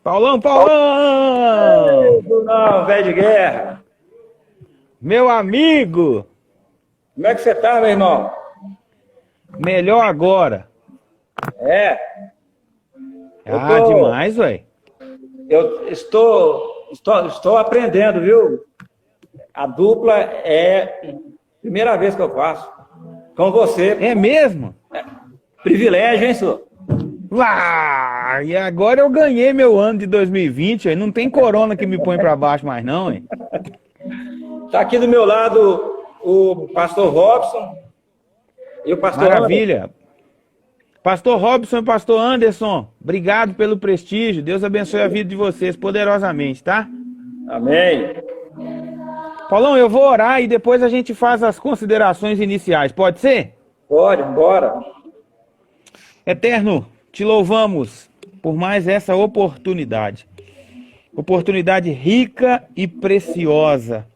Paulão, Paulão! Não, velho de guerra. Meu amigo! Como é que você tá, meu irmão? Melhor agora. É, eu Ah, tô, demais, velho. eu estou aprendendo, viu? A dupla é a primeira vez que eu faço. Com você. É mesmo? Privilégio, hein, senhor? E agora eu ganhei meu ano de 2020, aí não tem corona que me põe pra baixo mais não, hein? Tá aqui do meu lado o pastor Robson e o pastor Anderson. Maravilha. Pastor Robson e Pastor Anderson, obrigado pelo prestígio. Deus abençoe a vida de vocês poderosamente, tá? Amém. Paulão, eu vou orar e depois a gente faz as considerações iniciais, pode ser? Pode, bora. Eterno, te louvamos por mais essa oportunidade. Oportunidade rica e preciosa.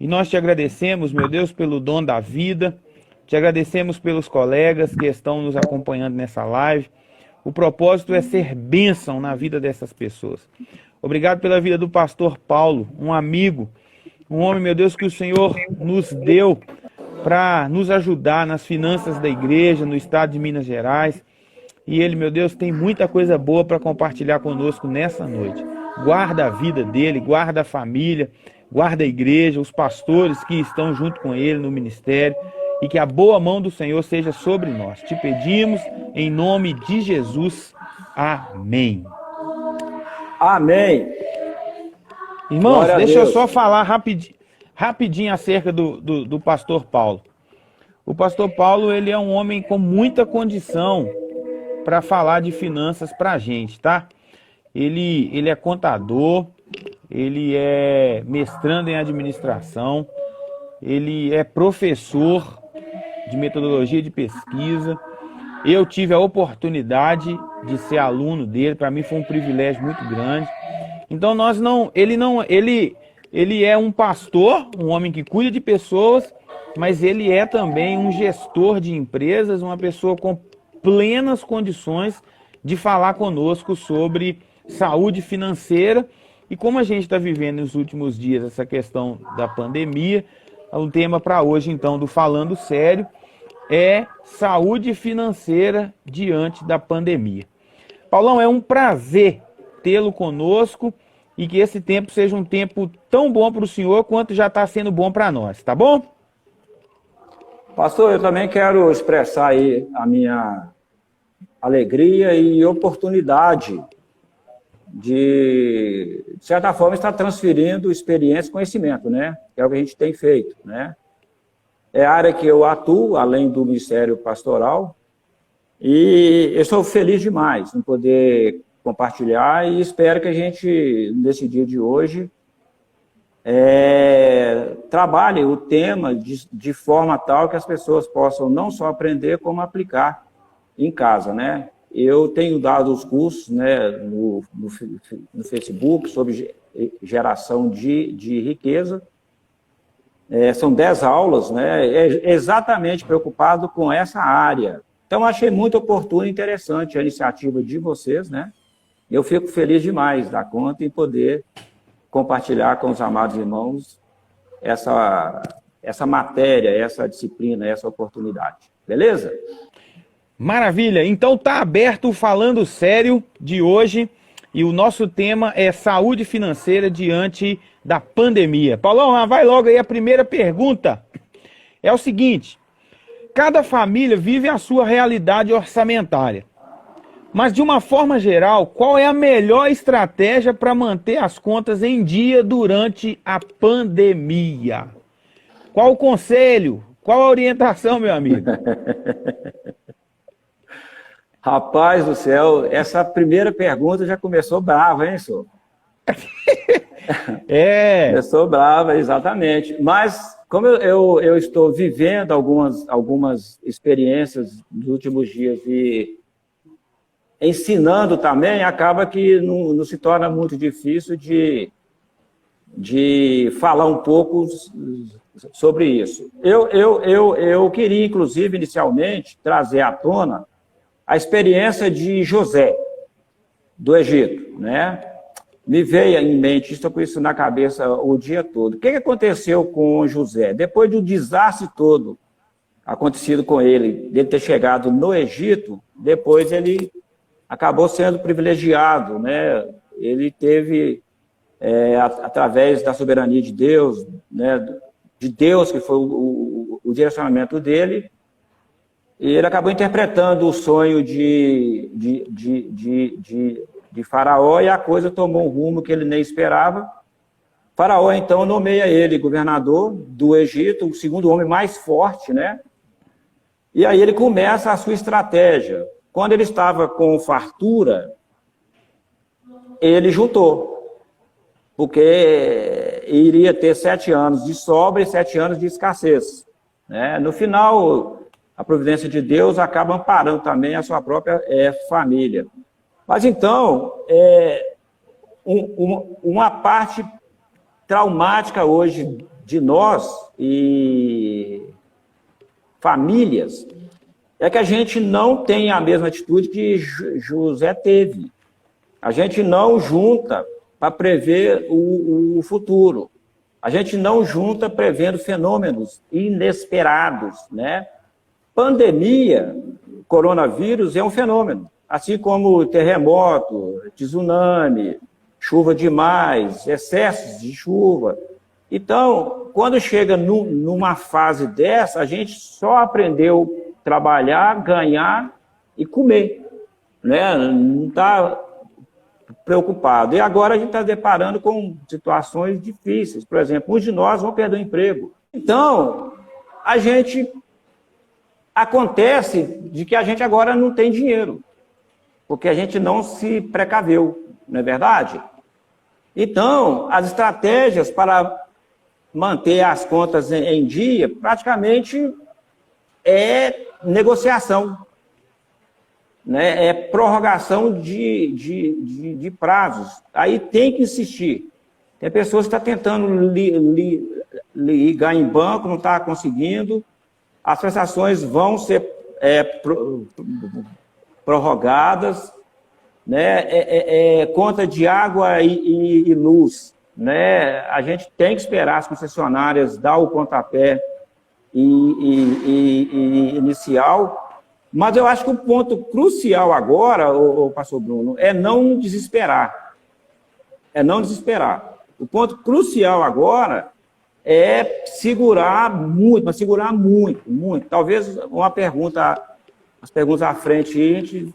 E nós te agradecemos, meu Deus, pelo dom da vida. Te agradecemos pelos colegas que estão nos acompanhando nessa live. O propósito é ser bênção na vida dessas pessoas. Obrigado pela vida do pastor Paulo, um amigo, um homem, meu Deus, que o Senhor nos deu para nos ajudar nas finanças da igreja, no estado de Minas Gerais. E ele, meu Deus, tem muita coisa boa para compartilhar conosco nessa noite. Guarda a vida dele, guarda a família, guarda a igreja, os pastores que estão junto com ele no ministério. E que a boa mão do Senhor seja sobre nós. Te pedimos em nome de Jesus. Amém. Amém. Irmãos, Glória a deixa eu Deus. só falar rapidinho acerca do pastor Paulo. O pastor Paulo, ele é um homem com muita condição para falar de finanças para a gente, tá? Ele é contador, ele é mestrando em administração, ele é professor de metodologia de pesquisa. Eu tive a oportunidade de ser aluno dele, para mim foi um privilégio muito grande. Então ele é um pastor, um homem que cuida de pessoas, mas ele é também um gestor de empresas, uma pessoa com plenas condições de falar conosco sobre saúde financeira. E como a gente está vivendo nos últimos dias essa questão da pandemia, o tema para hoje, então, do Falando Sério, é saúde financeira diante da pandemia. Paulão, é um prazer tê-lo conosco e que esse tempo seja um tempo tão bom para o senhor quanto já está sendo bom para nós, tá bom? Pastor, eu também quero expressar aí a minha alegria e oportunidade de certa forma, estar transferindo experiência e conhecimento, né? Que é o que a gente tem feito, né? É a área que eu atuo, além do Ministério Pastoral, e eu sou feliz demais em poder compartilhar e espero que a gente, nesse dia de hoje, trabalhe o tema de forma tal que as pessoas possam não só aprender, como aplicar em casa, né? Eu tenho dado os cursos, né, no Facebook sobre geração de riqueza. São 10 aulas, né, exatamente preocupado com essa área. Então, achei muito oportuno e interessante a iniciativa de vocês, né? Eu fico feliz demais da conta em poder compartilhar com os amados irmãos essa matéria, essa disciplina, essa oportunidade. Beleza? Maravilha, então tá aberto o Falando Sério de hoje e o nosso tema é saúde financeira diante da pandemia. Paulão, vai logo aí a primeira pergunta. É o seguinte, cada família vive a sua realidade orçamentária, mas de uma forma geral, qual é a melhor estratégia para manter as contas em dia durante a pandemia? Qual o conselho? Qual a orientação, meu amigo? Rapaz do céu, essa primeira pergunta já começou brava, hein, senhor? Começou brava, exatamente. Mas, como eu estou vivendo algumas experiências nos últimos dias e ensinando também, acaba que não se torna muito difícil de falar um pouco sobre isso. Eu queria, inclusive, inicialmente, trazer à tona a experiência de José. do Egito, né? Me veio em mente, estou com isso na cabeça o dia todo. O que aconteceu com José? Depois do desastre todo acontecido com ele, dele ter chegado no Egito, depois ele acabou sendo privilegiado, né? Ele teve, através da soberania de Deus, né? De Deus, que foi o direcionamento dele, e ele acabou interpretando o sonho de Faraó, e a coisa tomou um rumo que ele nem esperava. Faraó, então, nomeia ele governador do Egito, o segundo homem mais forte, né? E aí ele começa a sua estratégia. Quando ele estava com fartura, ele juntou, porque iria ter 7 anos de sobra e 7 anos de escassez, né? No final, a providência de Deus acaba amparando também a sua própria família. Mas então, uma parte traumática hoje de nós e famílias é que a gente não tem a mesma atitude que José teve. A gente não junta para prever o futuro. A gente não junta prevendo fenômenos inesperados, né? Pandemia, coronavírus é um fenômeno. Assim como terremoto, tsunami, chuva demais, excessos de chuva. Então, quando chega numa fase dessa, a gente só aprendeu a trabalhar, ganhar e comer, né? Não está preocupado. E agora a gente está deparando com situações difíceis. Por exemplo, muitos de nós vão perder o emprego. Então, acontece de que a gente agora não tem dinheiro, porque a gente não se precaveu, não é verdade? Então, as estratégias para manter as contas em dia, praticamente é negociação, né? É prorrogação de prazos. Aí tem que insistir. Tem pessoas que estão tentando ligar em banco, não está conseguindo. As prestações vão ser prorrogadas, né? Conta de água e luz, né? A gente tem que esperar as concessionárias dar o pontapé inicial, mas eu acho que o ponto crucial agora, o pastor Bruno, é não desesperar. É não desesperar. O ponto crucial agora é segurar muito, mas segurar muito, muito. Talvez as perguntas à frente, a gente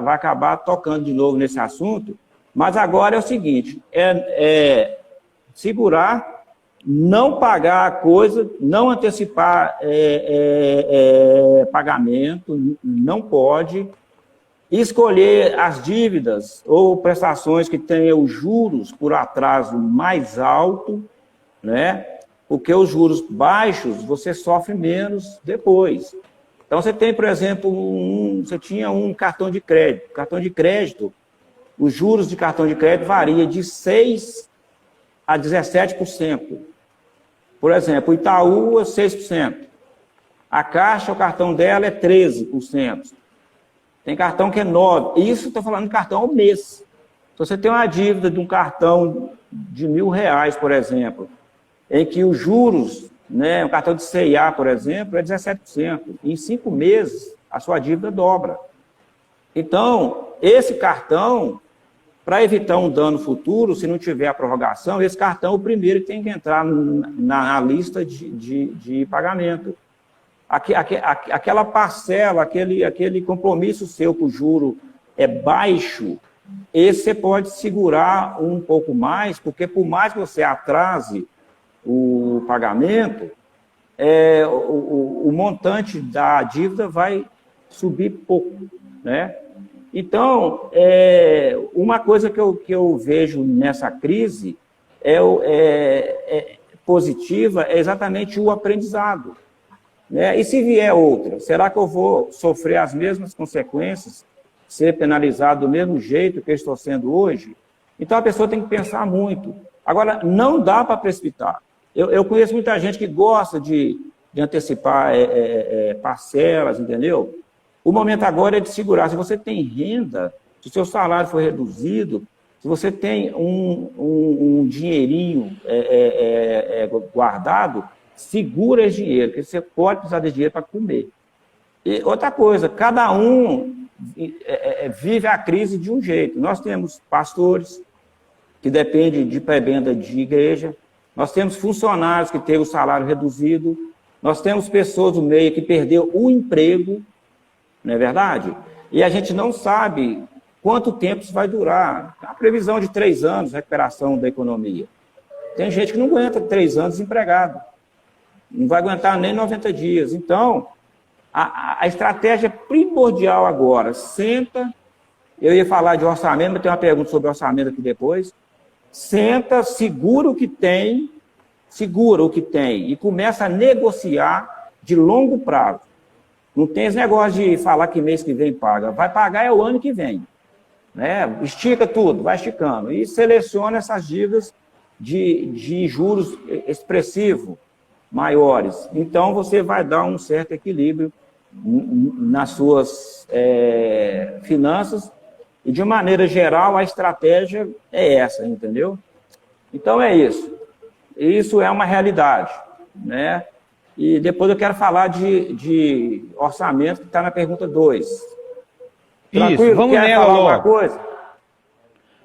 vai acabar tocando de novo nesse assunto, mas agora é o seguinte, segurar, não pagar a coisa, não antecipar pagamento, não pode, escolher as dívidas ou prestações que tenham os juros por atraso mais alto, né? Porque os juros baixos você sofre menos depois. Então você tem, por exemplo, você tinha um cartão de crédito. Cartão de crédito, os juros de cartão de crédito variam de 6% a 17%. Por exemplo, o Itaú é 6%. A Caixa, o cartão dela é 13%. Tem cartão que é 9%. Isso estou falando de cartão ao mês. Se você tem uma dívida de um cartão de R$1.000, por exemplo, em que os juros, né, um cartão de C&A, por exemplo, é 17%. Em 5 meses, a sua dívida dobra. Então, esse cartão, para evitar um dano futuro, se não tiver a prorrogação, esse cartão, o primeiro, tem que entrar na lista de pagamento. Aquela parcela, aquele compromisso seu com o juro é baixo, esse você pode segurar um pouco mais, porque por mais que você atrase o pagamento, o montante da dívida vai subir pouco, né? Então, uma coisa que eu vejo nessa crise positiva é exatamente o aprendizado, né? E se vier outra, será que eu vou sofrer as mesmas consequências, ser penalizado do mesmo jeito que eu estou sendo hoje? Então a pessoa tem que pensar muito. Agora, não dá para precipitar. Eu conheço muita gente que gosta de antecipar parcelas, entendeu? O momento agora é de segurar. Se você tem renda, Se o seu salário for reduzido, se você tem um dinheirinho guardado, segura esse dinheiro, porque você pode precisar de dinheiro para comer. E outra coisa, cada um vive a crise de um jeito. Nós temos pastores que dependem de prebenda de igreja, nós temos funcionários que têm o salário reduzido, nós temos pessoas do meio que perdeu o emprego, não é verdade? E a gente não sabe quanto tempo isso vai durar. A previsão de 3 anos, recuperação da economia. Tem gente que não aguenta 3 anos desempregado. Não vai aguentar nem 90 dias. Então, a estratégia primordial agora, senta, eu ia falar de orçamento, mas tem uma pergunta sobre orçamento aqui depois. Senta, segura o que tem e começa a negociar de longo prazo. Não tem esse negócio de falar que mês que vem paga. Vai pagar é o ano que vem. Né? Estica tudo, vai esticando. E seleciona essas dívidas de juros expressivos, maiores. Então, você vai dar um certo equilíbrio nas suas finanças. E, de maneira geral, a estratégia é essa, entendeu? Então, é isso. Isso é uma realidade, né? E depois eu quero falar de orçamento, que está na pergunta 2. Tranquilo? Isso, vamos Quer nela falar logo. alguma coisa?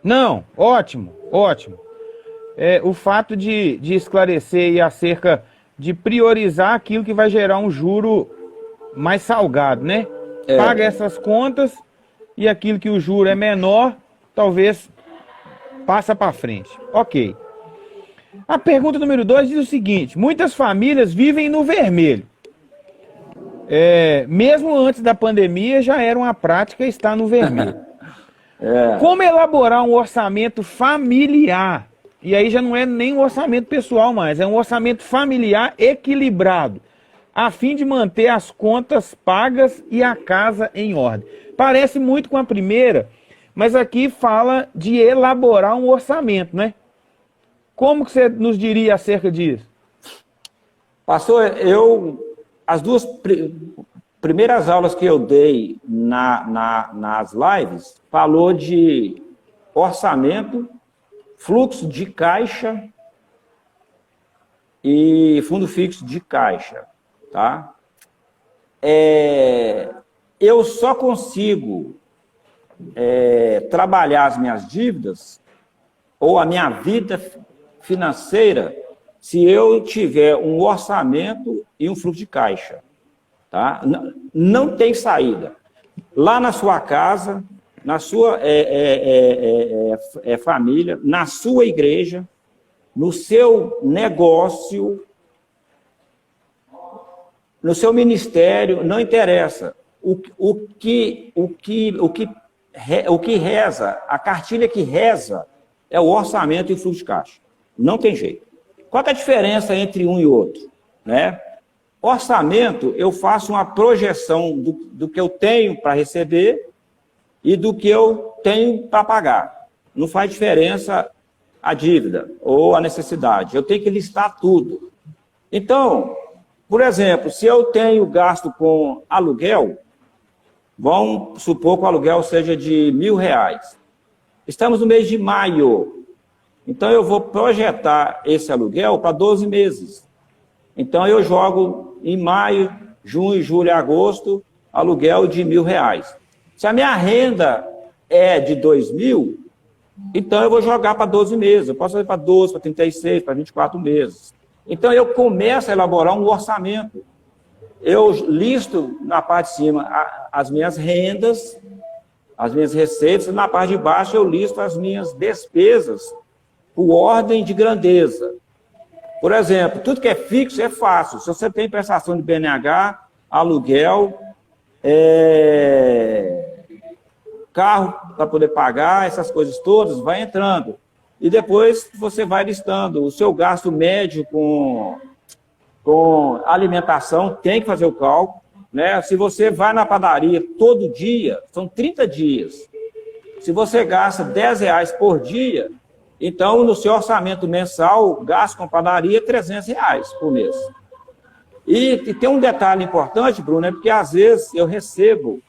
Não, ótimo, ótimo. O fato de esclarecer aí acerca de priorizar aquilo que vai gerar um juro mais salgado, né? Paga essas contas e aquilo que o juro é menor, talvez passa para frente. Ok. A pergunta número 2 diz o seguinte: muitas famílias vivem no vermelho. Mesmo antes da pandemia, já era uma prática estar no vermelho. Como elaborar um orçamento familiar? E aí já não é nem um orçamento pessoal mais, é um orçamento familiar equilibrado, a fim de manter as contas pagas e a casa em ordem. Parece muito com a primeira, mas aqui fala de elaborar um orçamento, né? Como que você nos diria acerca disso? Pastor, as duas primeiras aulas que eu dei nas lives, falou de orçamento, fluxo de caixa e fundo fixo de caixa, tá? Eu só consigo trabalhar as minhas dívidas ou a minha vida financeira se eu tiver um orçamento e um fluxo de caixa, tá? Não tem saída. Lá na sua casa, na sua família, na sua igreja, no seu negócio, no seu ministério, não interessa. O que reza, a cartilha que reza é o orçamento e o fluxo de caixa. Não tem jeito. Qual é a diferença entre um e outro? Né? Orçamento, eu faço uma projeção do que eu tenho para receber e do que eu tenho para pagar. Não faz diferença a dívida ou a necessidade. Eu tenho que listar tudo. Então, por exemplo, se eu tenho gasto com aluguel, vamos supor que o aluguel seja de R$1.000. Estamos no mês de maio. Então, eu vou projetar esse aluguel para 12 meses. Então, eu jogo em maio, junho, julho e agosto, aluguel de R$1.000. Se a minha renda é de 2.000, então eu vou jogar para 12 meses. Eu posso fazer para 12, para 36, para 24 meses. Então, eu começo a elaborar um orçamento. Eu listo na parte de cima as minhas rendas, as minhas receitas, e na parte de baixo eu listo as minhas despesas por ordem de grandeza. Por exemplo, tudo que é fixo é fácil. Se você tem prestação de BNH, aluguel, carro para poder pagar, essas coisas todas, vai entrando. E depois você vai listando o seu gasto médio com alimentação, tem que fazer o cálculo, né? Se você vai na padaria todo dia, são 30 dias. Se você gasta R$10 por dia, então no seu orçamento mensal, o gasto com padaria é R$300 por mês. E tem um detalhe importante, Bruno, porque às vezes eu recebo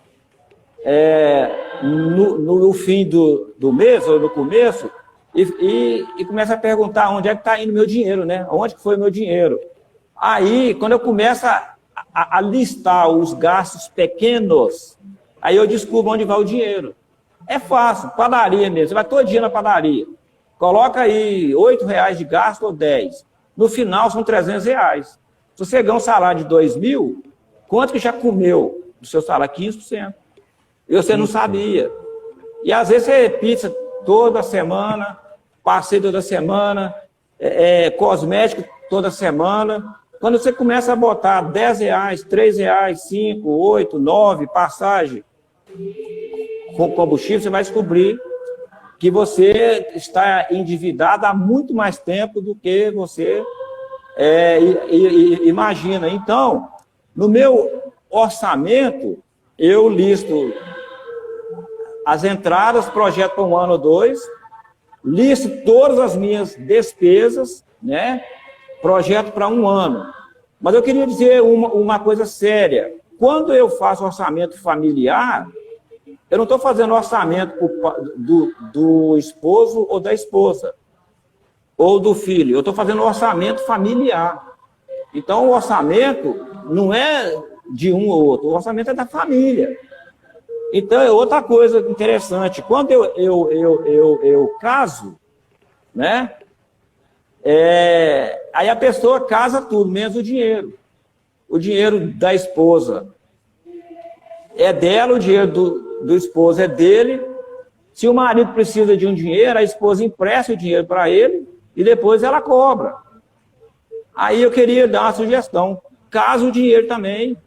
no fim do mês, ou no começo, e começa a perguntar onde é que está indo meu dinheiro, né? Onde que foi meu dinheiro? Aí, quando eu começo a listar os gastos pequenos, aí eu descubro onde vai o dinheiro. É fácil, padaria mesmo. Você vai todo dia na padaria. Coloca aí R$8 de gasto ou 10. No final são R$300. Se você ganha um salário de 2.000, quanto que já comeu do seu salário? 15%. E você não sabia. E às vezes você pizza toda semana, passeio toda semana, cosmético toda semana. Quando você começa a botar R$10, R$3, 5, 8, 9, passagem com combustível, você vai descobrir que você está endividado há muito mais tempo do que você imagina. Então, no meu orçamento, eu listo as entradas, projeto para 1 ano ou 2, listo todas as minhas despesas, né? Projeto para 1 ano. Mas eu queria dizer uma coisa séria. Quando eu faço orçamento familiar, eu não estou fazendo orçamento do esposo ou da esposa, ou do filho. Eu estou fazendo orçamento familiar. Então, o orçamento não é de um ou outro, o orçamento é da família. Então, é outra coisa interessante. Quando eu caso, né? Aí a pessoa casa tudo, menos o dinheiro. O dinheiro da esposa é dela, o dinheiro do esposo é dele. Se o marido precisa de um dinheiro, a esposa empresta o dinheiro para ele e depois ela cobra. Aí eu queria dar uma sugestão. Casa o dinheiro também.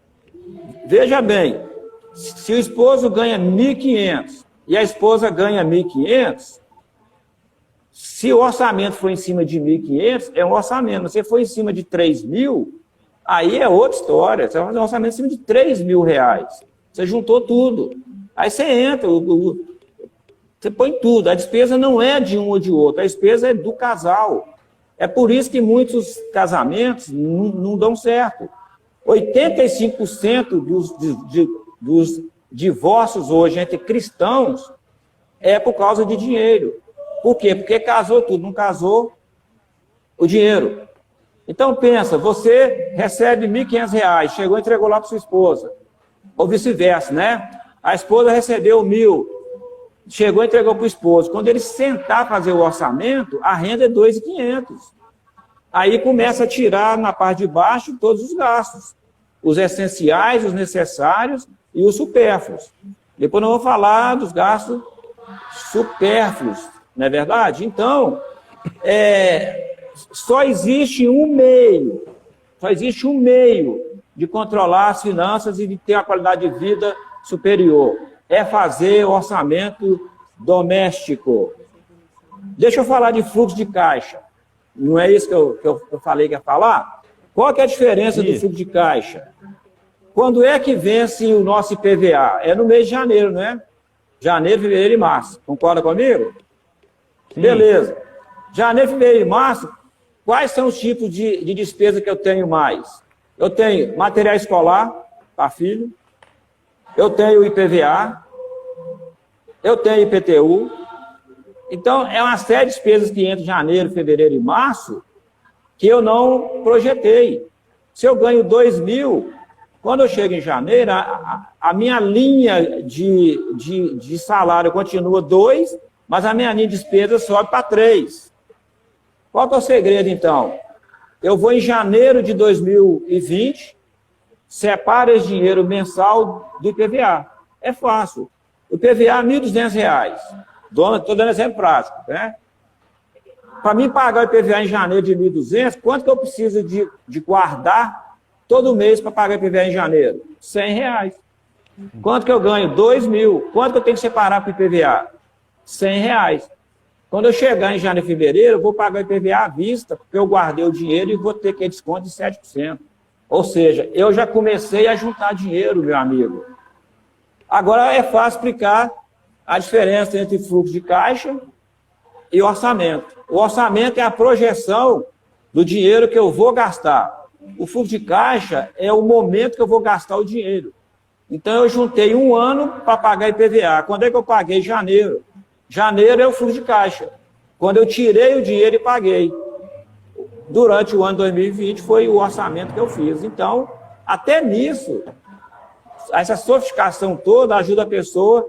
Veja bem, se o esposo ganha 1.500 e a esposa ganha 1.500, se o orçamento for em cima de 1.500, é um orçamento. Se for em cima de 3.000, aí é outra história. Você vai fazer um orçamento em cima de R$3.000. Você juntou tudo. Aí você entra, você põe tudo. A despesa não é de um ou de outro, a despesa é do casal. É por isso que muitos casamentos não dão certo. 85% dos divórcios hoje entre cristãos é por causa de dinheiro. Por quê? Porque casou tudo, não casou o dinheiro. Então pensa, você recebe R$1.500, chegou e entregou lá para sua esposa. Ou vice-versa, né? A esposa recebeu 1.000, chegou e entregou para o esposo. Quando ele sentar para fazer o orçamento, a renda é 2.500. Aí começa a tirar na parte de baixo todos os gastos. Os essenciais, os necessários e os supérfluos. Depois nós vamos falar dos gastos supérfluos, não é verdade? Então, só existe um meio de controlar as finanças e de ter uma qualidade de vida superior. É fazer orçamento doméstico. Deixa eu falar de fluxo de caixa. Não é isso que eu falei que ia falar? Qual que é a diferença do fluxo de caixa? Quando é que vence o nosso IPVA? É no mês de janeiro, não é? Janeiro, fevereiro e março. Concorda comigo? Sim. Beleza. Janeiro, fevereiro e março, quais são os tipos de despesa que eu tenho mais? Eu tenho material escolar para filho, eu tenho IPVA, eu tenho IPTU. Então, é uma série de despesas que entram em janeiro, fevereiro e março que eu não projetei. Se eu ganho 2.000, quando eu chego em janeiro, a minha linha de salário continua 2, mas a minha linha de despesa sobe para 3. Qual que é o segredo, então? Eu vou em janeiro de 2020, separo esse dinheiro mensal do IPVA. É fácil. O IPVA é R$1.200. Estou dando exemplo prático, né? Para mim pagar o IPVA em janeiro de 1.200, quanto que eu preciso de guardar todo mês para pagar o IPVA em janeiro? R$100. Quanto que eu ganho? 2.000. Quanto que eu tenho que separar para o IPVA? R$100. Quando eu chegar em janeiro e fevereiro, eu vou pagar o IPVA à vista, porque eu guardei o dinheiro e vou ter que desconto de 7%. Ou seja, eu já comecei a juntar dinheiro, meu amigo. Agora é fácil explicar a diferença entre fluxo de caixa e orçamento. O orçamento é a projeção do dinheiro que eu vou gastar. O fluxo de caixa é o momento que eu vou gastar o dinheiro. Então, eu juntei um ano para pagar IPVA. Quando é que eu paguei? Janeiro. Janeiro é o fluxo de caixa. Quando eu tirei o dinheiro e paguei. Durante o ano 2020 foi o orçamento que eu fiz. Então, até nisso, essa sofisticação toda ajuda a pessoa.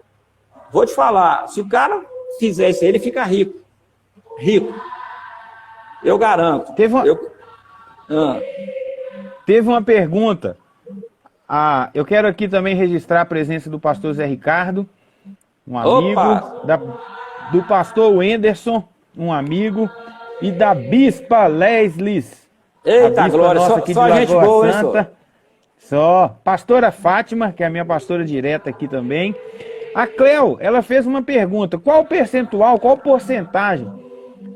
Vou te falar, se o cara fizer isso aí, ele fica rico. Rico. Eu garanto. Teve uma pergunta. Eu quero aqui também registrar a presença do pastor Zé Ricardo, um amigo, do pastor Wenderson, um amigo, e da bispa Leslie. Eita, glória, só gente boa, hein, Santa. Só. Pastora Fátima, que é a minha pastora direta aqui também. A Cleo, ela fez uma pergunta. Qual percentual, qual porcentagem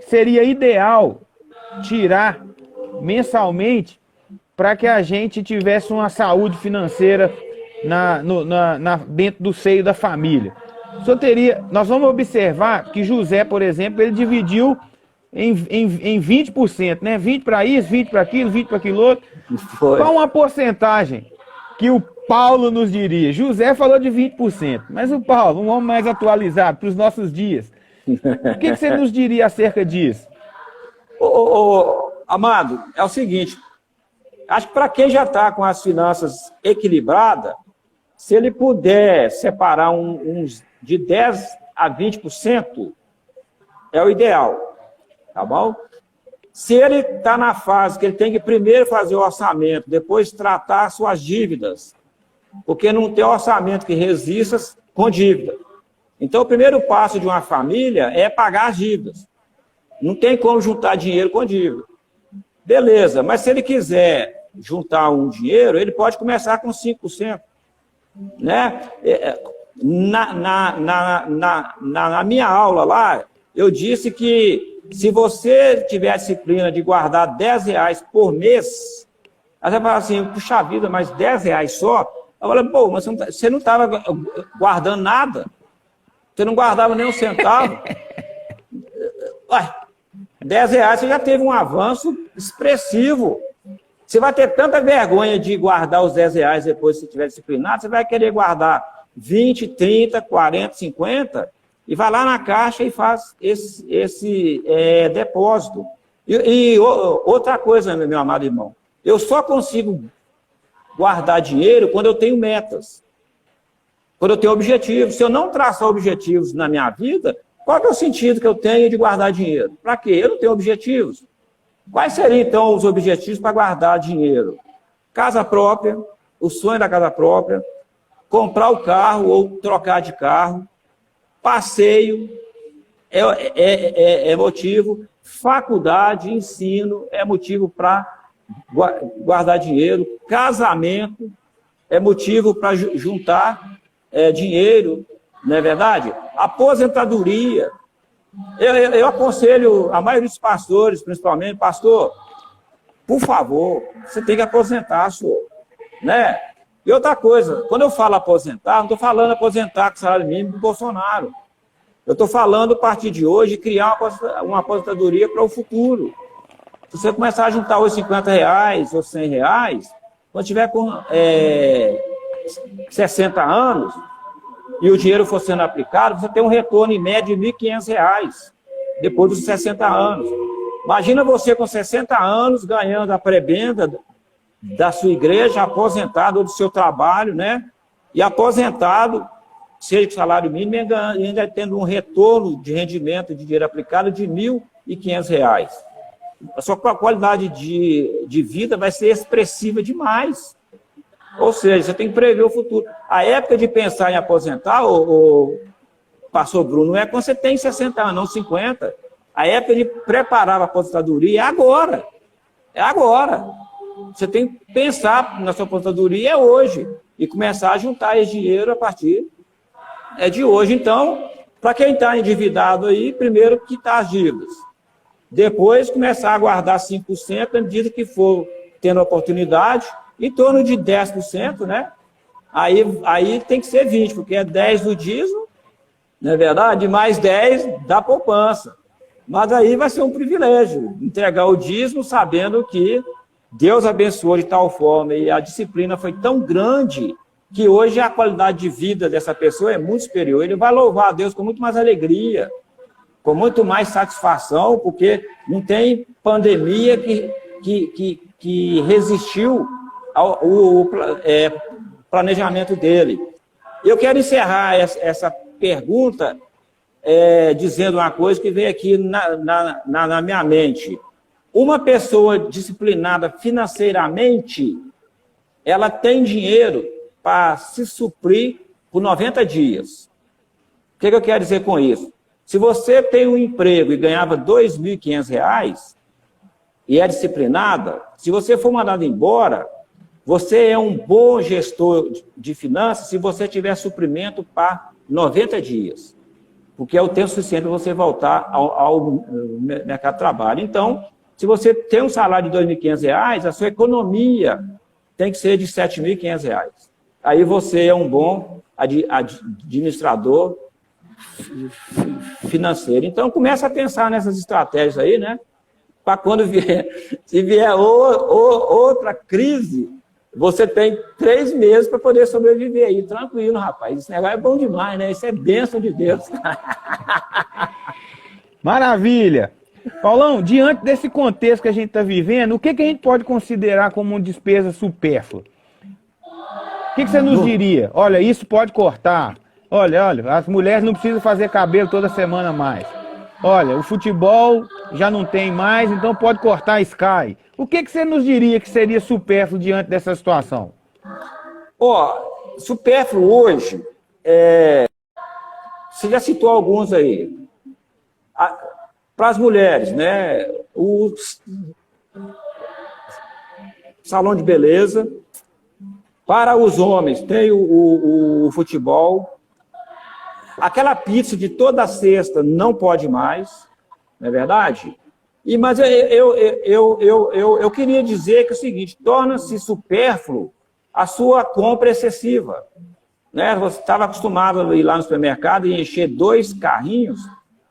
seria ideal tirar mensalmente para que a gente tivesse uma saúde financeira dentro do seio da família? Nós vamos observar que José, por exemplo, ele dividiu em 20%, né? 20 para isso, 20 para aquilo, 20 para aquilo outro. Qual uma porcentagem que o Paulo nos diria? José falou de 20%, mas o Paulo, um homem mais atualizado para os nossos dias, o que você nos diria acerca disso? Amado, é o seguinte, acho que para quem já está com as finanças equilibradas, se ele puder separar uns de 10% a 20%, é o ideal, tá bom? Se ele está na fase que ele tem que primeiro fazer o orçamento, depois tratar suas dívidas, porque não tem orçamento que resista com dívida. Então, o primeiro passo de uma família é pagar as dívidas. Não tem como juntar dinheiro com dívida. Beleza, mas se ele quiser juntar um dinheiro, ele pode começar com 5%. Né? Na minha aula lá, eu disse que se você tiver a disciplina de guardar R$10 por mês, aí você fala assim, puxa vida, mas R$10 só? Eu falei, pô, mas você não estava guardando nada? Você não guardava nem um centavo? Ué, R$10 você já teve um avanço expressivo. Você vai ter tanta vergonha de guardar os R$10 depois que você estiver disciplinado, você vai querer guardar 20, 30, 40, 50 e vai lá na caixa e faz esse depósito. E outra coisa, meu amado irmão, eu só consigo guardar dinheiro quando eu tenho metas, quando eu tenho objetivos. Se eu não traçar objetivos na minha vida, qual que é o sentido que eu tenho de guardar dinheiro? Para quê? Eu não tenho objetivos. Quais seriam, então, os objetivos para guardar dinheiro? Casa própria, o sonho da casa própria, comprar o carro ou trocar de carro, passeio é motivo, faculdade, ensino é motivo para guardar dinheiro, casamento é motivo para juntar dinheiro, não é verdade? Aposentadoria. Eu aconselho a maioria dos pastores, principalmente, pastor, por favor, você tem que aposentar, senhor, né? E outra coisa, quando eu falo aposentar, não estou falando aposentar com salário mínimo do Bolsonaro. Eu estou falando, a partir de hoje, criar uma aposentadoria para o futuro. Se você começar a juntar os R$50 ou R$100, quando tiver com 60 anos, e o dinheiro for sendo aplicado, você tem um retorno em média de R$1.500, depois dos 60 anos. Imagina você com 60 anos ganhando a prebenda da sua igreja, aposentado ou do seu trabalho, né? E aposentado, seja com salário mínimo, e ainda tendo um retorno de rendimento de dinheiro aplicado de R$1.500. A sua qualidade de vida vai ser expressiva demais. Ou seja, você tem que prever o futuro. A época de pensar em aposentar, o pastor Bruno, não é quando você tem 60 anos, não 50. A época de preparar a aposentadoria é agora. É agora. Você tem que pensar na sua aposentadoria hoje e começar a juntar esse dinheiro a partir de hoje. Então, para quem está endividado aí, primeiro quitar as dívidas. Depois começar a guardar 5% à medida que for tendo oportunidade, em torno de 10%, né? Aí tem que ser 20%, porque é 10% do dízimo, não é verdade? Mais 10% da poupança. Mas aí vai ser um privilégio entregar o dízimo sabendo que Deus abençoou de tal forma e a disciplina foi tão grande que hoje a qualidade de vida dessa pessoa é muito superior. Ele vai louvar a Deus com muito mais alegria, com muito mais satisfação, porque não tem pandemia que resistiu ao planejamento dele. Eu quero encerrar essa pergunta dizendo uma coisa que veio aqui na minha mente. Uma pessoa disciplinada financeiramente, ela tem dinheiro para se suprir por 90 dias. O que eu quero dizer com isso? Se você tem um emprego e ganhava R$ 2.500 e é disciplinada, se você for mandado embora, você é um bom gestor de finanças se você tiver suprimento para 90 dias, porque é o tempo suficiente para você voltar ao mercado de trabalho. Então, se você tem um salário de R$ 2.500, a sua economia tem que ser de R$ 7.500. Aí você é um bom administrador financeiro. Então, começa a pensar nessas estratégias aí, né? Para quando se vier outra crise, você tem 3 meses para poder sobreviver aí, tranquilo, rapaz. Esse negócio é bom demais, né? Isso é bênção de Deus. Maravilha! Paulão, diante desse contexto que a gente está vivendo, o que a gente pode considerar como uma despesa supérflua? O que você nos diria? Olha, isso pode cortar. Olha, as mulheres não precisam fazer cabelo toda semana mais. Olha, o futebol já não tem mais, então pode cortar a Sky. O que você nos diria que seria supérfluo diante dessa situação? Supérfluo hoje, você já citou alguns aí. Para as mulheres, né? O salão de beleza. Para os homens, tem o futebol. Aquela pizza de toda sexta não pode mais, não é verdade? Mas eu queria dizer que é o seguinte, torna-se supérfluo a sua compra excessiva. Né? Você estava acostumado a ir lá no supermercado e encher 2 carrinhos,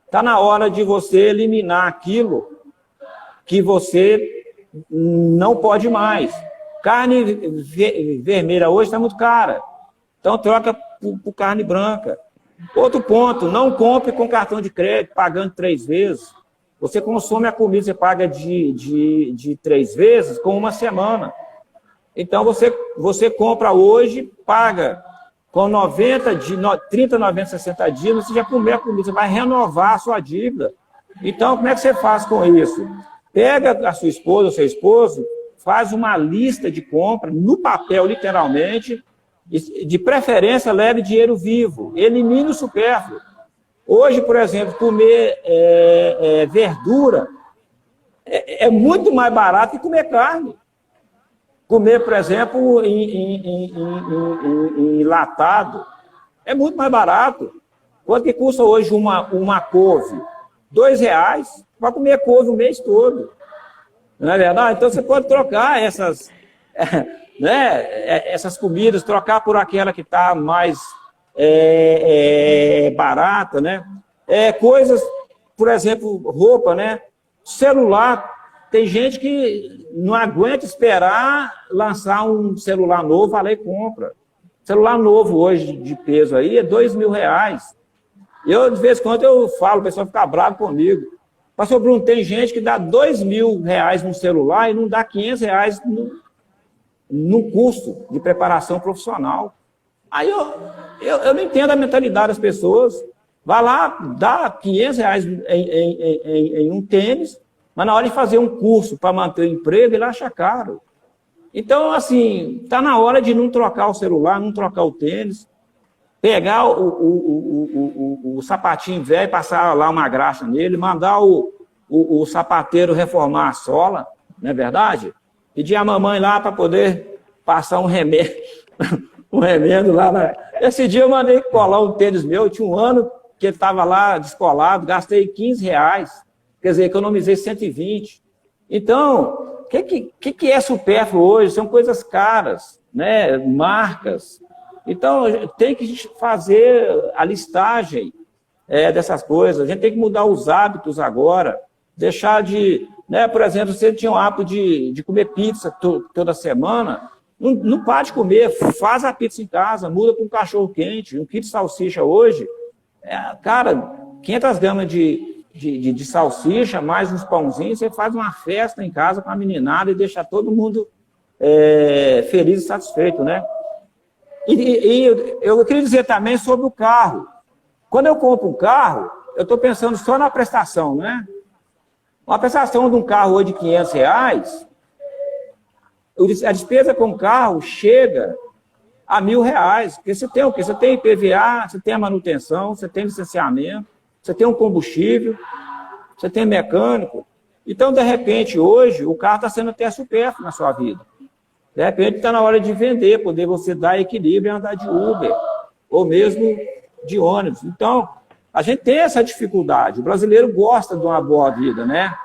está na hora de você eliminar aquilo que você não pode mais. Carne vermelha hoje está muito cara, então troca por carne branca. Outro ponto, não compre com cartão de crédito, pagando 3 vezes. Você consome a comida, você paga de 3 vezes com 1 semana. Então, você compra hoje, paga com 30, 90, 60 dias, você já comeu a comida, você vai renovar a sua dívida. Então, como é que você faz com isso? Pega a sua esposa, o seu esposo, faz uma lista de compra, no papel, literalmente, de preferência, leve dinheiro vivo, elimine o supérfluo. Hoje, por exemplo, comer verdura é muito mais barato que comer carne. Comer, por exemplo, enlatado é muito mais barato. Quanto que custa hoje uma couve? R$2 para comer couve o mês todo. Não é verdade? Então, você pode trocar essas comidas, trocar por aquela que está mais barata, né? Coisas, por exemplo, roupa, né? Celular, tem gente que não aguenta esperar lançar um celular novo, vai lá e compra. Celular novo hoje de peso aí é R$2.000. Eu, de vez em quando, eu falo, o pessoal fica bravo comigo. Pastor Bruno, tem gente que dá R$2.000 no celular e não dá R$500 no custo de preparação profissional. Aí eu não entendo a mentalidade das pessoas. Vai lá, dá R$500 em um tênis, mas na hora de fazer um curso para manter o emprego, ele acha caro. Então, assim, está na hora de não trocar o celular, não trocar o tênis, pegar o sapatinho velho, passar lá uma graxa nele, mandar o sapateiro reformar a sola, não é verdade? Pedir a mamãe lá para poder passar um remédio, um remendo lá. Esse dia eu mandei colar um tênis meu, tinha um ano que ele estava lá descolado, gastei R$15, quer dizer, economizei 120. Então, o que é supérfluo hoje? São coisas caras, né? Marcas. Então, tem que fazer a listagem dessas coisas. A gente tem que mudar os hábitos agora. Deixar de... Né, por exemplo, você tinha o hábito de comer pizza toda semana. Não para de comer, faz a pizza em casa, muda para um cachorro quente, um quilo de salsicha hoje, cara, 500 gramas de salsicha, mais uns pãozinhos, você faz uma festa em casa com a meninada e deixa todo mundo feliz e satisfeito, né? E eu queria dizer também sobre o carro. Quando eu compro um carro, eu estou pensando só na prestação, né? Uma prestação de um carro hoje de R$500, a despesa com o carro chega a R$1.000. Porque você tem o quê? Você tem IPVA, você tem a manutenção, você tem licenciamento, você tem um combustível, você tem mecânico. Então, de repente, hoje, o carro está sendo até supérfluo na sua vida. De repente, está na hora de vender, poder você dar equilíbrio e andar de Uber, ou mesmo de ônibus. Então, a gente tem essa dificuldade. O brasileiro gosta de uma boa vida, né?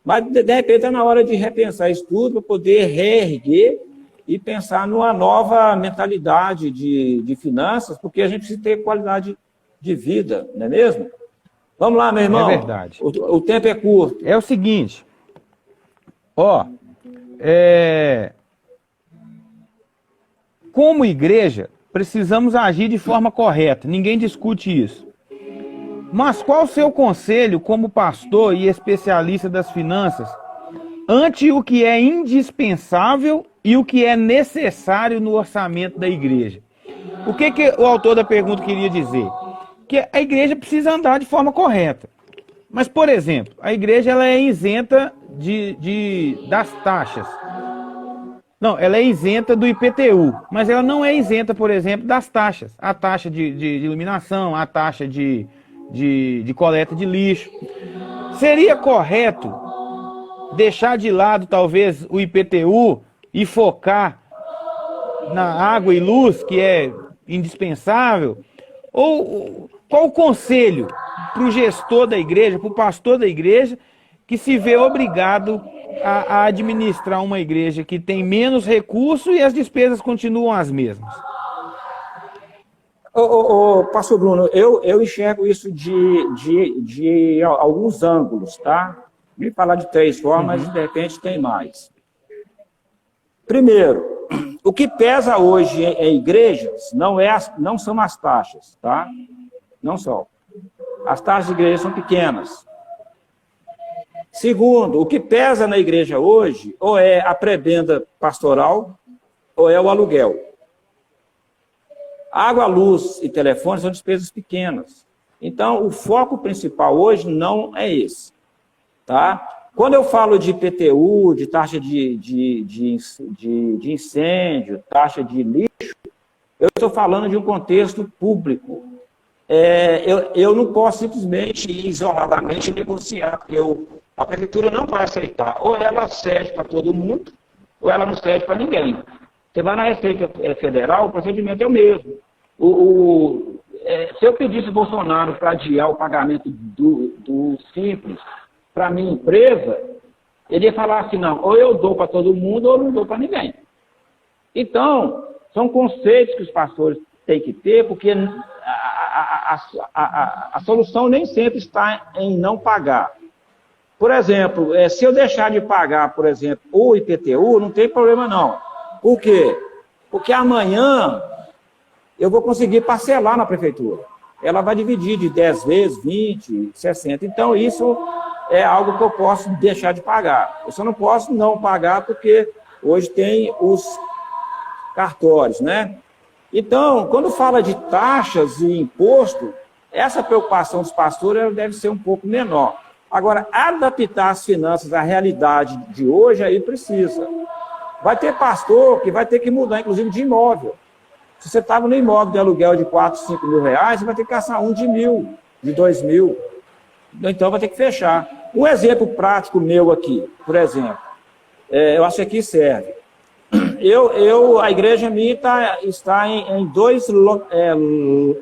Mas, de repente, está na hora de repensar isso tudo para poder reerguer e pensar numa nova mentalidade de finanças, porque a gente precisa ter qualidade de vida, não é mesmo? Vamos lá, meu irmão. É verdade. O tempo é curto. É o seguinte, como igreja, precisamos agir de forma correta, ninguém discute isso. Mas qual o seu conselho como pastor e especialista das finanças ante o que é indispensável e o que é necessário no orçamento da igreja? O que o autor da pergunta queria dizer? Que a igreja precisa andar de forma correta. Mas, por exemplo, a igreja ela é isenta das taxas. Não, ela é isenta do IPTU, mas ela não é isenta, por exemplo, das taxas. A taxa de iluminação, a taxa de coleta de lixo. Seria correto deixar de lado, talvez, o IPTU e focar na água e luz, que é indispensável? Ou qual o conselho para o gestor da igreja, para o pastor da igreja, que se vê obrigado a administrar uma igreja que tem menos recursos e as despesas continuam as mesmas? Pastor Bruno, eu enxergo isso de alguns ângulos, tá? Vim falar de 3 formas, de repente tem mais. Primeiro, o que pesa hoje em igrejas não são as taxas, tá? Não são. As taxas de igreja são pequenas. Segundo, o que pesa na igreja hoje ou é a prebenda pastoral ou é o aluguel. Água, luz e telefone são despesas pequenas. Então, o foco principal hoje não é esse. Tá? Quando eu falo de IPTU, de taxa de incêndio, taxa de lixo, eu estou falando de um contexto público. Eu não posso simplesmente isoladamente negociar, porque a prefeitura não vai aceitar. Ou ela cede para todo mundo, ou ela não cede para ninguém. Você vai na Receita Federal, o procedimento é o mesmo. Se eu pedisse Bolsonaro para adiar o pagamento do Simples para a minha empresa, ele ia falar assim, não, ou eu dou para todo mundo, ou eu não dou para ninguém. Então, são conceitos que os pastores têm que ter, porque a solução nem sempre está em não pagar. Por exemplo, se eu deixar de pagar, por exemplo, o IPTU, não tem problema não. Por quê? Porque amanhã eu vou conseguir parcelar na prefeitura. Ela vai dividir de 10 vezes, 20, 60. Então, isso é algo que eu posso deixar de pagar. Eu só não posso não pagar porque hoje tem os cartórios, né? Então, quando fala de taxas e imposto, essa preocupação dos pastores ela deve ser um pouco menor. Agora, adaptar as finanças à realidade de hoje, aí precisa. Vai ter pastor que vai ter que mudar, inclusive, de imóvel. Se você estava no imóvel de aluguel de 4, 5 mil reais, você vai ter que caçar um de 1.000, de 2.000. Então, vai ter que fechar. Um exemplo prático meu aqui, por exemplo, eu acho que aqui serve. A igreja minha está em 2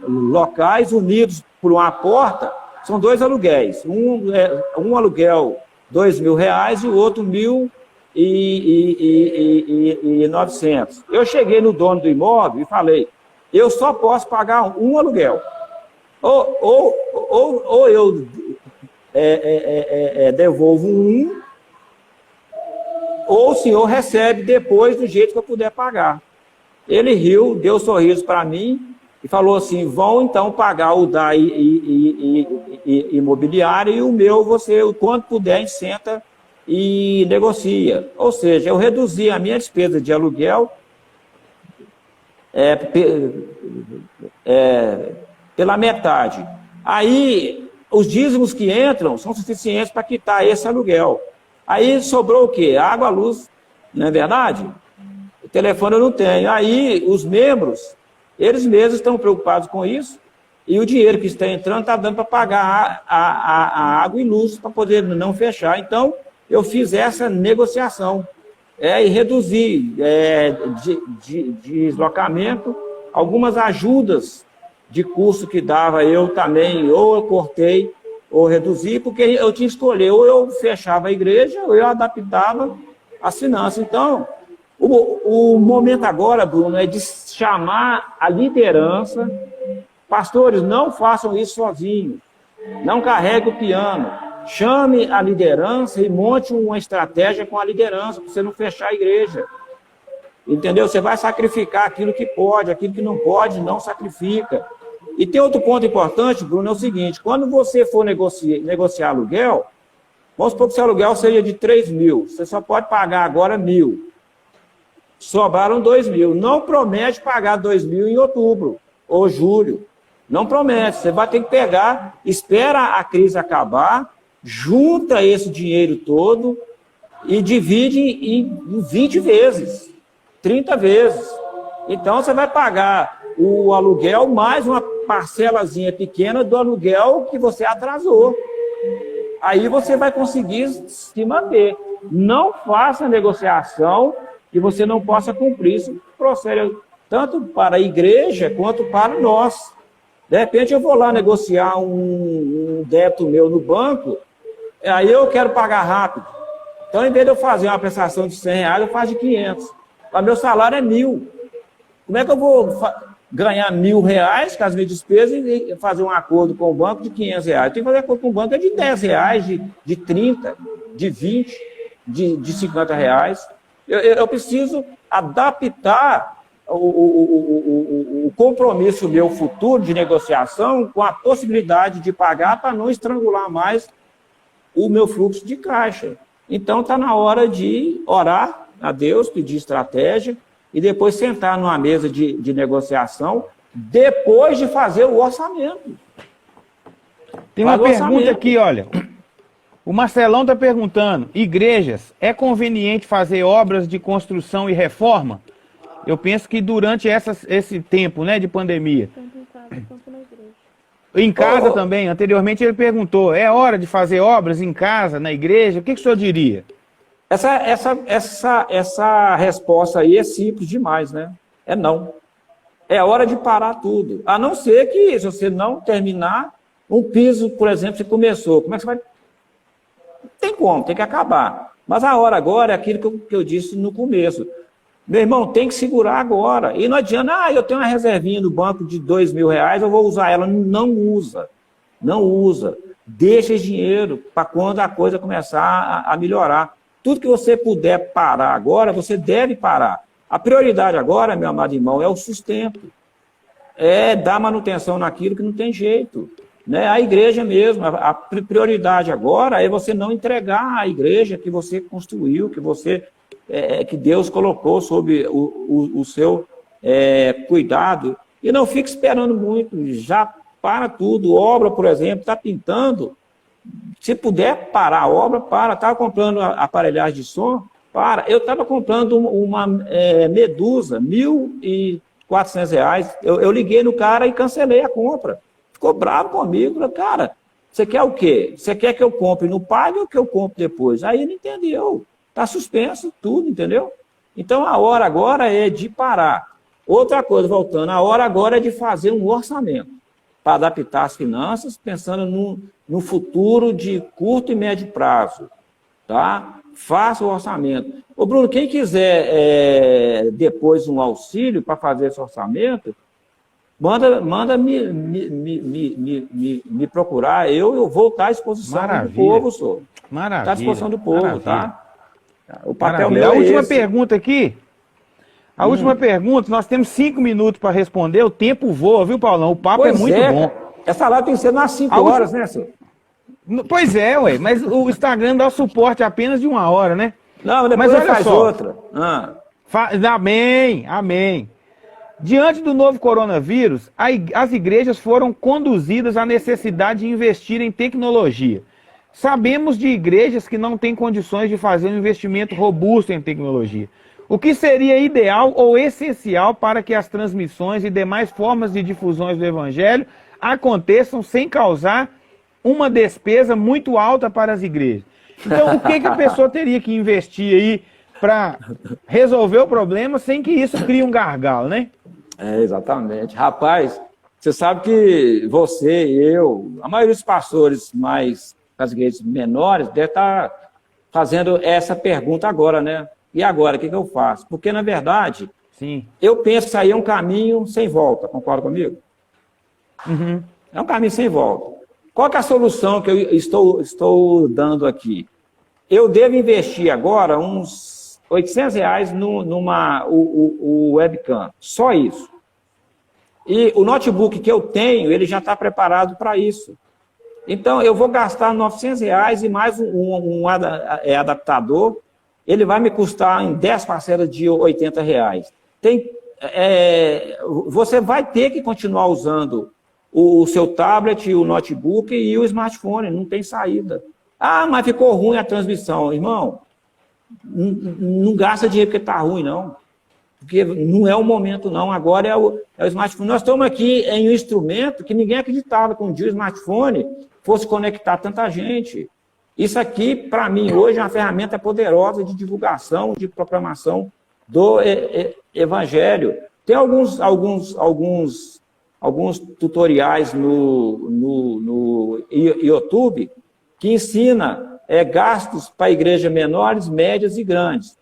locais unidos por uma porta, são 2 aluguéis. Um aluguel R$2.000 e o outro 1.900. Eu cheguei no dono do imóvel e falei, eu só posso pagar um aluguel. Ou eu devolvo um, ou o senhor recebe depois do jeito que eu puder pagar. Ele riu, deu um sorriso para mim e falou assim, vão então pagar o da imobiliária e o meu, você, o quanto puder, senta e negocia. Ou seja, eu reduzi a minha despesa de aluguel pela metade. Aí, os dízimos que entram são suficientes para quitar esse aluguel. Aí sobrou o quê? Água, luz, não é verdade? O telefone eu não tenho. Aí, os membros, eles mesmos estão preocupados com isso, e o dinheiro que está entrando está dando para pagar a água e luz para poder não fechar. Então, eu fiz essa negociação e reduzi de deslocamento, algumas ajudas de custo que dava eu também, ou eu cortei, ou reduzi, porque eu tinha que escolher, ou eu fechava a igreja, ou eu adaptava as finanças. Então, o momento agora, Bruno, é de chamar a liderança. Pastores, não façam isso sozinhos. Não carregue o piano. Chame a liderança e monte uma estratégia com a liderança, para você não fechar a igreja. Entendeu? Você vai sacrificar aquilo que pode, aquilo que não pode, não sacrifica. E tem outro ponto importante, Bruno, é o seguinte, quando você for negociar aluguel, vamos supor que seu aluguel seria de 3 mil, você só pode pagar agora 1.000. Sobraram 2 mil. Não promete pagar 2 mil em outubro ou julho. Não promete. Você vai ter que pegar, espera a crise acabar, junta esse dinheiro todo e divide em 20 vezes, 30 vezes. Então, você vai pagar o aluguel mais uma parcelazinha pequena do aluguel que você atrasou. Aí você vai conseguir se manter. Não faça negociação que você não possa cumprir. Isso procede tanto para a igreja quanto para nós. De repente eu vou lá negociar um débito meu no banco, aí eu quero pagar rápido. Então, em vez de eu fazer uma prestação de R$100, eu faço de 500. Mas meu salário é 1.000. Como é que eu vou ganhar R$1.000 com as minhas despesas e fazer um acordo com o banco de R$500? Eu tenho que fazer acordo com o banco de R$10, de 30, de 20, de R$50. Eu preciso adaptar o compromisso meu futuro de negociação com a possibilidade de pagar para não estrangular mais o meu fluxo de caixa. Então, está na hora de orar a Deus, pedir estratégia e depois sentar numa mesa de negociação depois de fazer o orçamento. Tem uma pergunta aqui, olha. O Marcelão está perguntando, igrejas, é conveniente fazer obras de construção e reforma? Eu penso que durante esse tempo, né, de pandemia. Em casa também, anteriormente ele perguntou, é hora de fazer obras em casa, na igreja? O que o senhor diria? Essa resposta aí é simples demais, né? É não. É hora de parar tudo. A não ser que, se você não terminar, um piso, por exemplo, você começou. Como é que você vai... Tem como, tem que acabar. Mas a hora agora é aquilo que eu disse no começo. Meu irmão, tem que segurar agora. E não adianta, eu tenho uma reservinha no banco de R$2.000, eu vou usar ela. Não usa. Não usa. Deixa esse dinheiro para quando a coisa começar a melhorar. Tudo que você puder parar agora, você deve parar. A prioridade agora, meu amado irmão, é o sustento. É dar manutenção naquilo que não tem jeito. Né? A igreja mesmo, a prioridade agora é você não entregar a igreja que você construiu, que Deus colocou sob o seu cuidado. E não fique esperando muito, já para tudo. Obra, por exemplo, está pintando. Se puder parar a obra, para. Estava comprando aparelhagem de som, para. Eu estava comprando uma Medusa, R$1.400. Eu liguei no cara e cancelei a compra. Ficou bravo comigo. Falei, cara, você quer o quê? Você quer que eu compre no pague ou que eu compre depois? Aí ele entendeu. Está suspenso tudo, entendeu? Então, a hora agora é de parar. Outra coisa, voltando, a hora agora é de fazer um orçamento para adaptar as finanças, pensando no futuro de curto e médio prazo. Tá? Faça o orçamento. Ô, Bruno, quem quiser depois um auxílio para fazer esse orçamento, manda me procurar. Eu vou estar à disposição do povo, senhor. Maravilha. Está à disposição do povo, tá? O papel Maravilha. meu A é última esse. pergunta aqui. A última pergunta, nós temos 5 minutos para responder, o tempo voa, viu, Paulão? O papo é Pois muito bom. cara. Essa live tem que ser nas 5 A última- horas, né, senhor? Pois é, ué, mas o Instagram dá o suporte apenas de 1 hora, né? Não, depois Mas ele olha faz só. outra. Amém, amém. Diante do novo coronavírus, as igrejas foram conduzidas à necessidade de investir em tecnologia. Sabemos de igrejas que não têm condições de fazer um investimento robusto em tecnologia. O que seria ideal ou essencial para que as transmissões e demais formas de difusões do evangelho aconteçam sem causar uma despesa muito alta para as igrejas? Então, o que a pessoa teria que investir aí para resolver o problema sem que isso crie um gargalo, né? Exatamente. Rapaz, você sabe que você e eu, a maioria dos pastores mais das igrejas menores, deve estar fazendo essa pergunta agora, né? E agora, o que eu faço? Porque, na verdade, Sim. eu penso que isso aí é um caminho sem volta, concorda comigo? Uhum. É um caminho sem volta. Qual que é a solução que eu estou dando aqui? Eu devo investir agora uns R$ 800 numa webcam, só isso. E o notebook que eu tenho, ele já está preparado para isso. Então, eu vou gastar R$ 900 e mais um adaptador, ele vai me custar em 10 parcelas de R$ 80. Você vai ter que continuar usando o seu tablet, o notebook e o smartphone, não tem saída. Ah, mas ficou ruim a transmissão. Irmão, não gasta dinheiro porque está ruim, não. Porque não é o momento, não. Agora é o smartphone. Nós estamos aqui em um instrumento que ninguém acreditava que um dia o smartphone fosse conectar tanta gente. Isso aqui, para mim, hoje é uma ferramenta poderosa de divulgação, de proclamação do Evangelho. Tem alguns tutoriais no YouTube que ensina gastos para igrejas menores, médias e grandes.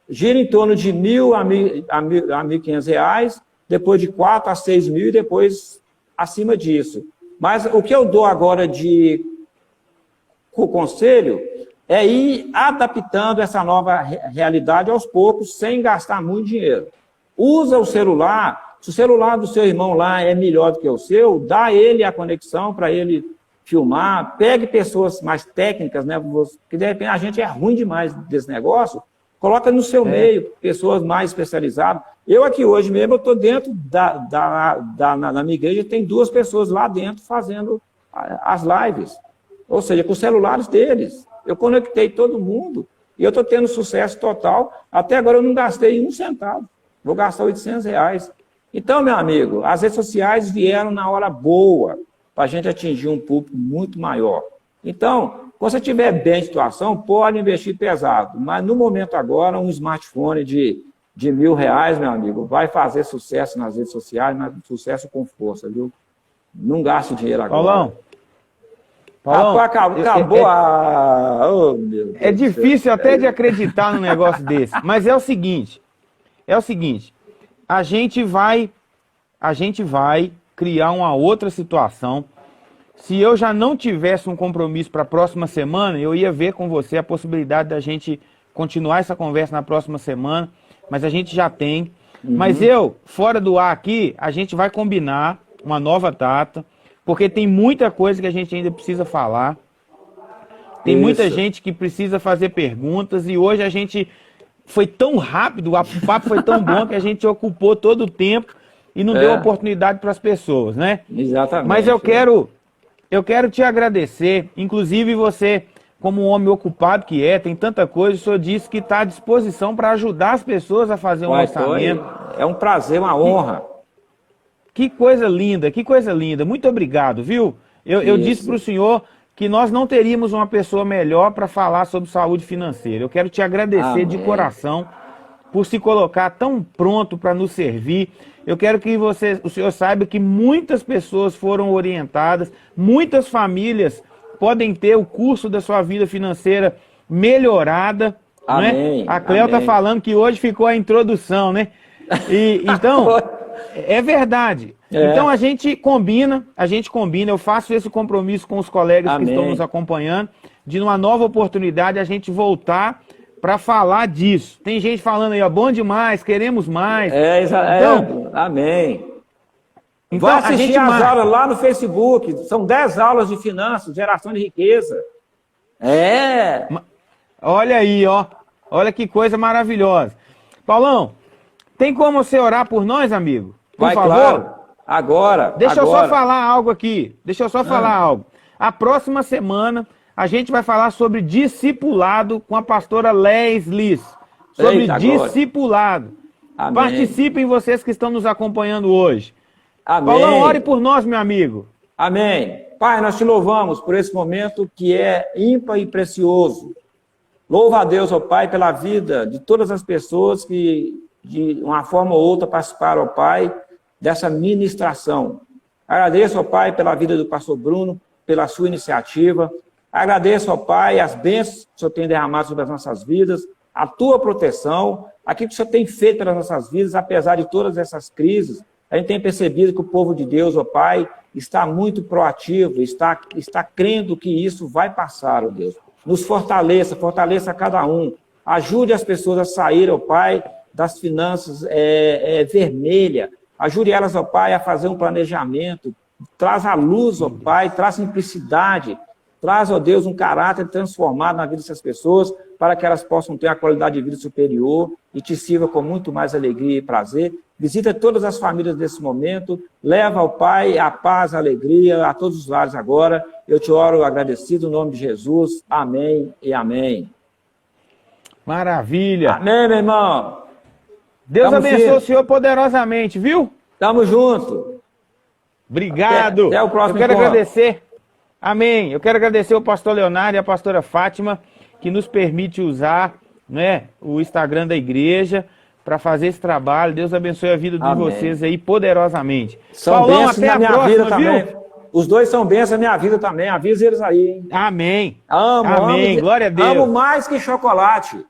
Gira em torno de R$ 1.000 a R$ 1.500, depois de 4 a 6 mil e depois acima disso. Mas o que eu dou agora de conselho é ir adaptando essa nova realidade aos poucos, sem gastar muito dinheiro. Usa o celular, se o celular do seu irmão lá é melhor do que o seu, dá ele a conexão para ele filmar, pegue pessoas mais técnicas, né? Porque de repente a gente é ruim demais desse negócio, coloca no seu meio pessoas mais especializadas. Eu aqui hoje mesmo, eu estou dentro na minha igreja, tem 2 pessoas lá dentro fazendo as lives. Ou seja, com os celulares deles. Eu conectei todo mundo e eu estou tendo sucesso total. Até agora eu não gastei um centavo. Vou gastar R$ 800. Então, meu amigo, as redes sociais vieram na hora boa para a gente atingir um público muito maior. Então, quando você estiver bem de situação, pode investir pesado. Mas no momento agora, um smartphone de R$ 1.000, meu amigo, vai fazer sucesso nas redes sociais, mas sucesso com força, viu? Não gaste dinheiro agora. Paulão, acabou oh, meu Deus. É difícil até de acreditar num negócio desse, mas é o seguinte, a gente vai criar uma outra situação. Se eu já não tivesse um compromisso para a próxima semana, eu ia ver com você a possibilidade da gente continuar essa conversa na próxima semana, mas a gente já tem. Mas fora do ar aqui, a gente vai combinar uma nova data, porque tem muita coisa que a gente ainda precisa falar. Tem muita gente que precisa fazer perguntas e hoje a gente foi tão rápido, o papo foi tão bom que a gente ocupou todo o tempo e não deu oportunidade para as pessoas, né? Exatamente. Mas eu quero te agradecer, inclusive você, como um homem ocupado que tem tanta coisa, o senhor disse que está à disposição para ajudar as pessoas a fazer um orçamento. É um prazer, uma honra. Que coisa linda, que coisa linda. Muito obrigado, viu? Eu disse para o senhor que nós não teríamos uma pessoa melhor para falar sobre saúde financeira. Eu quero te agradecer de coração por se colocar tão pronto para nos servir. Eu quero que o senhor saiba que muitas pessoas foram orientadas, muitas famílias podem ter o curso da sua vida financeira melhorada. Amém, né? A Cléo está falando que hoje ficou a introdução, né? Então, é verdade. Então a gente combina, eu faço esse compromisso com os colegas que estão nos acompanhando, de numa nova oportunidade a gente voltar para falar disso. Tem gente falando aí, ó, bom demais, queremos mais. Então, amém. Então, vai assistir as marca. aulas lá no Facebook. São 10 aulas de finanças, geração de riqueza. Olha aí, ó. Olha que coisa maravilhosa. Paulão, tem como você orar por nós, amigo? Por favor? Claro. Agora. Deixa eu só falar algo aqui. A próxima semana a gente vai falar sobre discipulado com a pastora Leslie. Sobre discipulado. Amém. Participem vocês que estão nos acompanhando hoje. Amém. Paulão, ore por nós, meu amigo. Amém. Pai, nós te louvamos por esse momento que é ímpar e precioso. Louva a Deus, ó Pai, pela vida de todas as pessoas que, de uma forma ou outra, participaram, ó Pai, dessa ministração. Agradeço, ó Pai, pela vida do pastor Bruno, pela sua iniciativa. Agradeço, ó Pai, as bênçãos que o Senhor tem derramado sobre as nossas vidas, a tua proteção, aquilo que o Senhor tem feito pelas nossas vidas, apesar de todas essas crises. A gente tem percebido que o povo de Deus, ó Pai, está muito proativo, está crendo que isso vai passar, ó Deus. Nos fortaleça cada um. Ajude as pessoas a sair, ó Pai, das finanças vermelhas. Ajude elas, ó Pai, a fazer um planejamento. Traz a luz, ó Pai, traz simplicidade. Traz, ó Deus, um caráter transformado na vida dessas pessoas para que elas possam ter uma qualidade de vida superior e te sirva com muito mais alegria e prazer. Visita todas as famílias nesse momento. Leva ao Pai a paz, a alegria a todos os lares agora. Eu te oro agradecido em nome de Jesus. Amém e amém. Maravilha. Amém, meu irmão. Deus abençoe o senhor poderosamente, viu? Tamo junto. Obrigado. Até o próximo Eu quero encontro. agradecer. Amém. Eu quero agradecer o pastor Leonardo e a pastora Fátima, que nos permite usar, né, o Instagram da igreja para fazer esse trabalho. Deus abençoe a vida de vocês aí poderosamente. São Paulão, bênçãos até na a minha próxima, vida viu? também. Os dois são bênçãos na minha vida também. Avisa eles aí, hein? Amém. Amo, Glória a Deus. Amo mais que chocolate.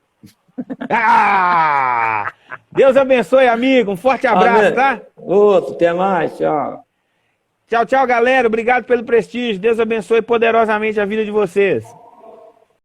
Deus abençoe, amigo. Um forte abraço, Amém. tá? Outro, até mais. Tchau. Tchau, tchau, galera. Obrigado pelo prestígio. Deus abençoe poderosamente a vida de vocês.